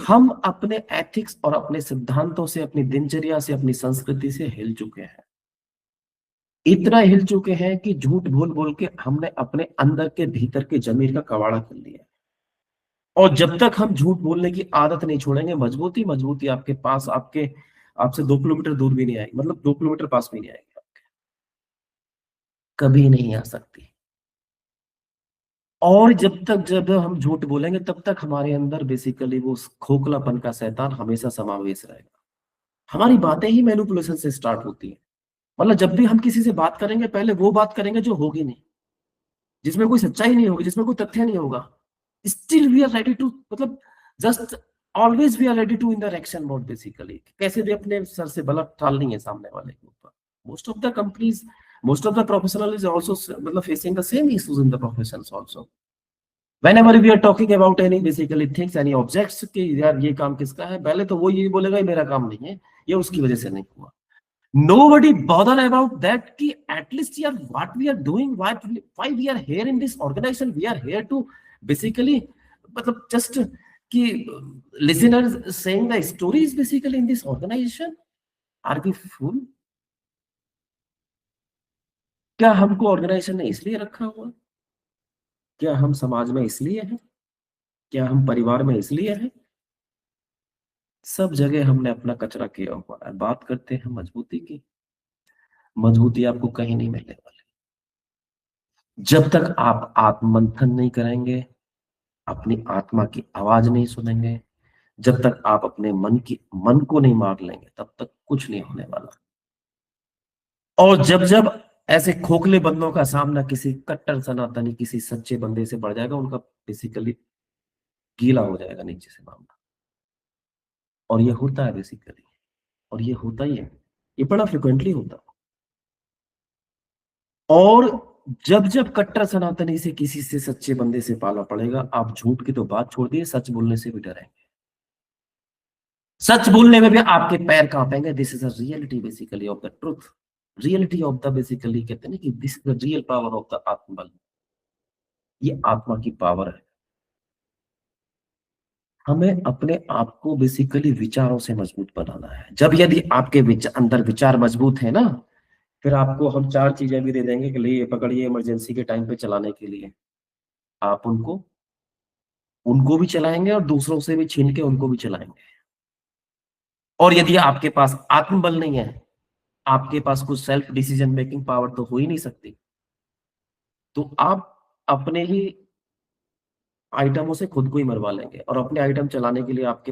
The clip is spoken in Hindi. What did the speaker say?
हम अपने एथिक्स और अपने सिद्धांतों से, अपनी दिनचर्या से, अपनी संस्कृति से हिल चुके हैं। इतना हिल चुके हैं कि झूठ बोल बोल के हमने अपने अंदर के भीतर के जमीर का कबाड़ा कर लिया। और जब तक हम झूठ बोलने की आदत नहीं छोड़ेंगे, मजबूती मजबूती आपके पास, आपके आपसे 2 किलोमीटर दूर भी नहीं आएगी, मतलब 2 किलोमीटर पास भी नहीं आएगी, कभी नहीं आ सकती। और जब हम झूठ बोलेंगे तब तक हमारे अंदर बेसिकली वो खोखलापन का शैतान हमेशा समावेश रहेगा। हमारी बातें ही मैनिपुलेशन से स्टार्ट होती है। मतलब जब भी हम किसी से बात करेंगे, पहले वो बात करेंगे जो होगी नहीं, जिसमें कोई सच्चाई नहीं होगी, जिसमें कोई तथ्य नहीं होगा। Still we are ready to, मतलब just always we are ready to in the action mode basically. कैसे भी अपने सर से बलक टालनी है सामने वाले के ऊपर। Most of the companies, most of the professional is also मतलब facing the same issues in the professions also. whenever we are talking about any basically things, any objects कि यार ये काम किसका है, पहले तो वो ये बोलेगा ये मेरा काम नहीं है, ये उसकी वजह से नहीं हुआ। Nobody bother about that कि at least यार what we are doing, why we are here in this organization, we are here to basically मतलब just कि listeners saying the stories basically in this organization, are we fool? क्या हमको ऑर्गेनाइजेशन ने इसलिए रखा हुआ? क्या हम समाज में इसलिए हैं? क्या हम परिवार में इसलिए हैं? सब जगह हमने अपना कचरा किया हुआ है। बात करते हैं मजबूती की, मजबूती आपको कहीं नहीं मिलने वाली जब तक आप आत्ममंथन नहीं करेंगे, अपनी आत्मा की आवाज नहीं सुनेंगे, जब तक आप अपने मन को नहीं मार लेंगे, तब तक कुछ नहीं होने वाला। और जब जब ऐसे खोखले बंदों का सामना किसी कट्टर सनातनी, किसी सच्चे बंदे से बढ़ जाएगा, उनका बेसिकली गीला हो जाएगा नीचे से मामला। और ये होता है बेसिकली, और ये होता ही है, ये बड़ा फ्रिक्वेंटली होता है। और जब जब कट्टर सनातनी से, किसी से, सच्चे बंदे से पाला पड़ेगा, आप झूठ की तो बात छोड़ दिए, सच बोलने से भी डरेंगे। सच बोलने में भी आपके पैर कांपेंगे। This is a reality basically of the truth, reality of the basically कहते हैं ना कि this is the real power of the आत्मबल। ये आत्मा की पावर है। हमें अपने आप को बेसिकली विचारों से मजबूत बनाना है। जब यदि आपके अंदर विचार मजबूत है ना, फिर आपको हम 4 चीजें भी दे देंगे कि ले ये पकड़िए, इमरजेंसी के टाइम पे चलाने के लिए। आप उनको उनको भी चलाएंगे और दूसरों से भी छीन के उनको भी चलाएंगे। और यदि आपके पास आत्मबल नहीं है, आपके पास कुछ सेल्फ डिसीजन मेकिंग पावर तो हो ही नहीं सकती, तो आप अपने ही आइटमों से खुद को ही मरवा लेंगे। और अपने आइटम चलाने के लिए आपके